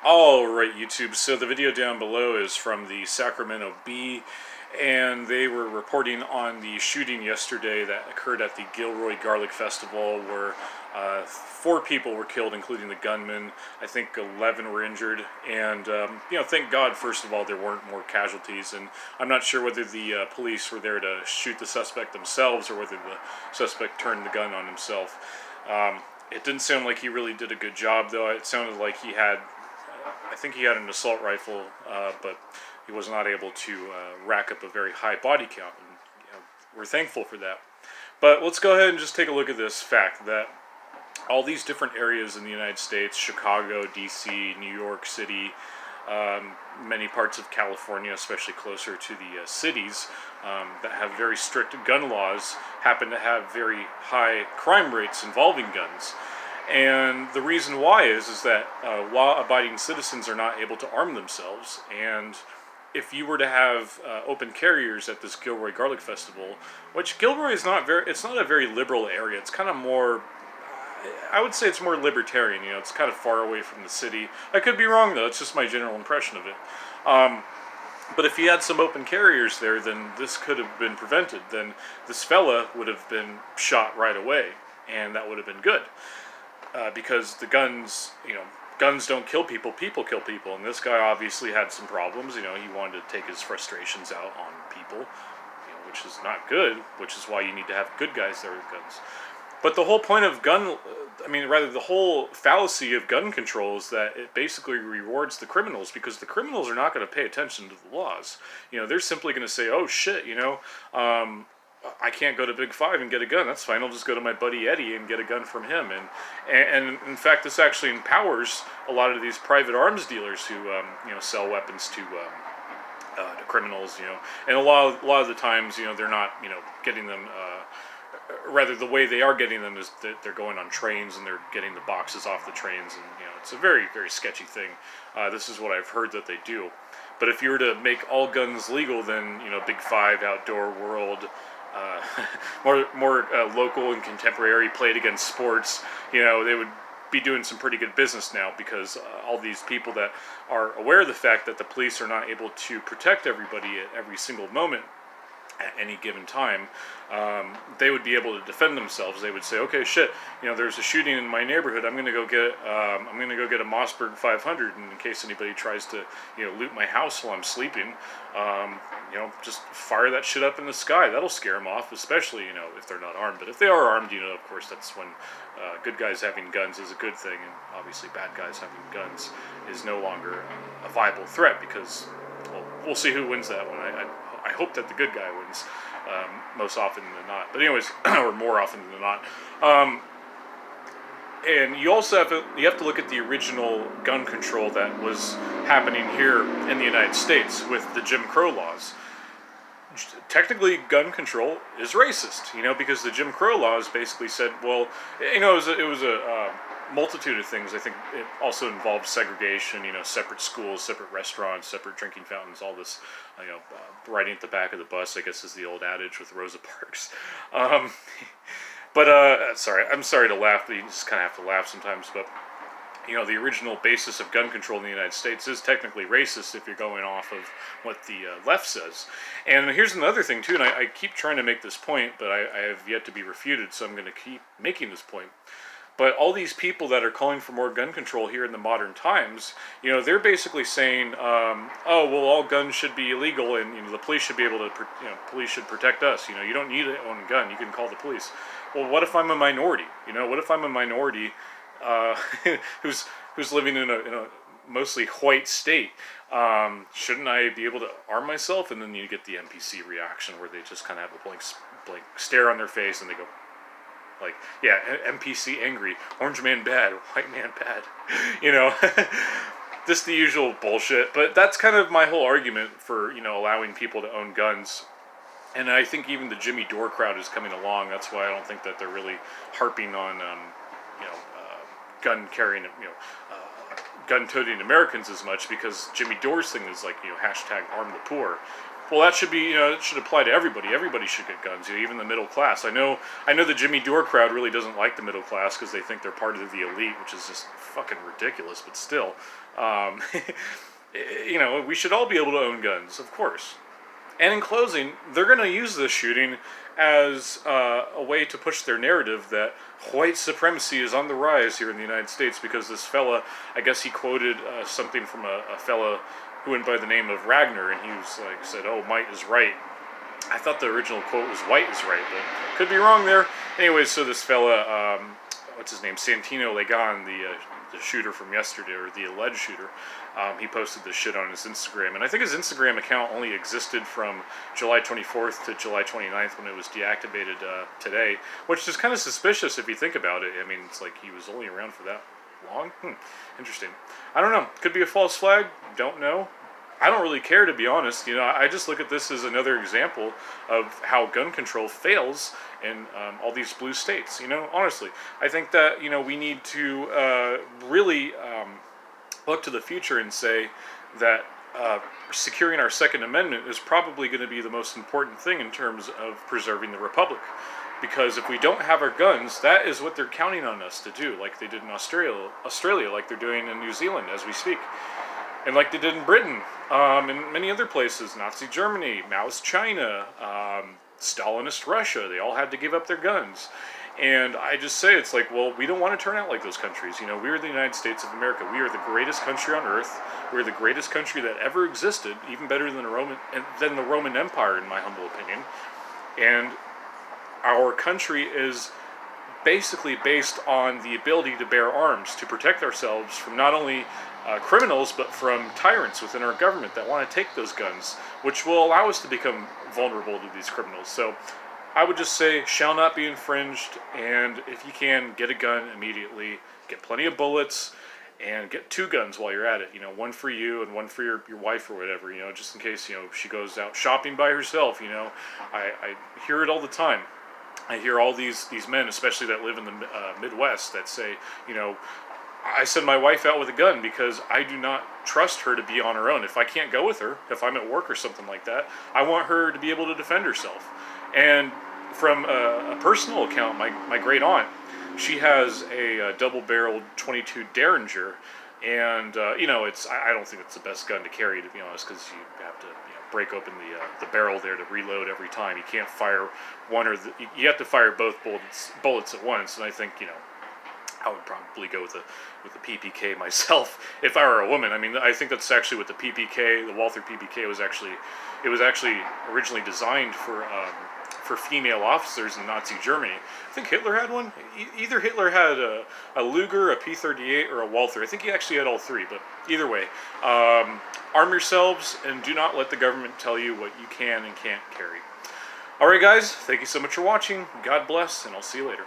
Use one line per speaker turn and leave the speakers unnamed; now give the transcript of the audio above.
Alright, YouTube, so the video down below is from the Sacramento Bee, and they were reporting on the shooting yesterday that occurred at the Gilroy Garlic Festival, where 4 people were killed, including the gunman. I think 11 were injured, and thank God, first of all, there weren't more casualties, and I'm not sure whether the police were there to shoot the suspect themselves or whether the suspect turned the gun on himself. It didn't sound like he really did a good job, though. It sounded like he had, I think he had an assault rifle, but he was not able to rack up a very high body count, and we're thankful for that. But let's go ahead and just take a look at this fact that all these different areas in the United States, Chicago, D.C., New York City, many parts of California, especially closer to the cities that have very strict gun laws, happen to have very high crime rates involving guns. And the reason why is that law-abiding citizens are not able to arm themselves. And if you were to have open carriers at this Gilroy Garlic Festival, which Gilroy is not it's not a very liberal area. It's kind of more, I would say it's more libertarian. It's kind of far away from the city. I could be wrong, though. It's just my general impression of it. But if you had some open carriers there, then this could have been prevented. Then this fella would have been shot right away, and that would have been good. Because the guns, guns don't kill people, people kill people. And this guy obviously had some problems. He wanted to take his frustrations out on people, which is not good, which is why you need to have good guys there with guns. But the whole point of the whole fallacy of gun control is that it basically rewards the criminals, because the criminals are not going to pay attention to the laws. They're simply going to say, oh shit, I can't go to Big Five and get a gun. That's fine. I'll just go to my buddy Eddie and get a gun from him. And in fact, this actually empowers a lot of these private arms dealers who sell weapons to criminals. And a lot of the times, they're not getting them. Rather, the way they are getting them is that they're going on trains and they're getting the boxes off the trains, and it's a very, very sketchy thing. This is what I've heard that they do. But if you were to make all guns legal, then Big Five, Outdoor World, more local and contemporary, played against sports, they would be doing some pretty good business now, because all these people that are aware of the fact that the police are not able to protect everybody at every single moment at any given time, they would be able to defend themselves. They would say, okay, shit, there's a shooting in my neighborhood. I'm going to go get a Mossberg 500, and in case anybody tries to loot my house while I'm sleeping, just fire that shit up in the sky. That'll scare them off, especially if they're not armed. But if they are armed, of course, that's when good guys having guns is a good thing, and obviously bad guys having guns is no longer a viable threat, because, well, we'll see who wins that one. I hope that the good guy wins, most often than not. But anyways, or more often than not. And you also have to look at the original gun control that was happening here in the United States with the Jim Crow laws. Technically, gun control is racist, because the Jim Crow laws basically said, well, it was a multitude of things. I think it also involved segregation, separate schools, separate restaurants, separate drinking fountains, all this, riding at the back of the bus, I guess, is the old adage with Rosa Parks. I'm sorry to laugh, but you just kind of have to laugh sometimes, but, the original basis of gun control in the United States is technically racist if you're going off of what the left says. And here's another thing, too, and I keep trying to make this point, but I have yet to be refuted, so I'm going to keep making this point. But all these people that are calling for more gun control here in the modern times, they're basically saying, oh, well, all guns should be illegal, and the police should be able to, police should protect us. You don't need to own a gun. You can call the police. Well, what if I'm a minority? What if I'm a minority who's living in a mostly white state? Shouldn't I be able to arm myself? And then you get the NPC reaction where they just kind of have a blank stare on their face, and they go, like, yeah, NPC angry, orange man bad, white man bad, just the usual bullshit. But that's kind of my whole argument for, allowing people to own guns. And I think even the Jimmy Dore crowd is coming along. That's why I don't think that they're really harping on, gun carrying, gun-toting Americans as much, because Jimmy Dore's thing is like, hashtag arm the poor. Well, that should be, it should apply to everybody. Everybody should get guns, even the middle class. I know the Jimmy Dore crowd really doesn't like the middle class because they think they're part of the elite, which is just fucking ridiculous. But still, um, we should all be able to own guns, of course. And in closing, they're going to use this shooting as a way to push their narrative that white supremacy is on the rise here in the United States because this fella, I guess he quoted something from a fella who went by the name of Ragnar, and he was like, said, "Oh, might is right." I thought the original quote was "white is right," but could be wrong there. Anyway, so this fella, what's his name, Santino Legan, the shooter from yesterday, or the alleged shooter, he posted this shit on his Instagram, and I think his Instagram account only existed from July 24th to July 29th when it was deactivated today, which is kind of suspicious if you think about it. I mean, it's like he was only around for that long? Interesting. I don't know. Could be a false flag. Don't know. I don't really care, to be honest. I just look at this as another example of how gun control fails in all these blue states. Honestly, I think that we need to really look to the future and say that securing our Second Amendment is probably going to be the most important thing in terms of preserving the republic. Because if we don't have our guns, that is what they're counting on us to do, like they did in Australia, like they're doing in New Zealand as we speak, and like they did in Britain, and many other places, Nazi Germany, Mao's China, Stalinist Russia. They all had to give up their guns. And I just say, it's like, well, we don't want to turn out like those countries. We are the United States of America. We are the greatest country on earth. We're the greatest country that ever existed, even better than the Roman Empire, in my humble opinion. And our country is basically based on the ability to bear arms, to protect ourselves from not only criminals, but from tyrants within our government that want to take those guns, which will allow us to become vulnerable to these criminals. So I would just say, shall not be infringed, and if you can, get a gun immediately, get plenty of bullets, and get 2 guns while you're at it. One for you and one for your wife or whatever, just in case, she goes out shopping by herself. I hear it all the time. I hear all these men, especially that live in the Midwest, that say, I send my wife out with a gun because I do not trust her to be on her own. If I can't go with her, if I'm at work or something like that, I want her to be able to defend herself. And from a personal account, my great aunt, she has a double-barreled .22 Derringer, and I don't think it's the best gun to carry, to be honest, because you have to break open the barrel there to reload every time. You can't fire one you have to fire both bullets at once. And I think I would probably go with the PPK myself if I were a woman. I mean, I think that's actually what the PPK, the Walther PPK, was actually originally designed for female officers in Nazi Germany. I think Hitler had one. Either Hitler had a Luger, a P-38, or a Walther. I think he actually had all 3, but either way, arm yourselves and do not let the government tell you what you can and can't carry. Alright guys, thank you so much for watching. God bless, and I'll see you later.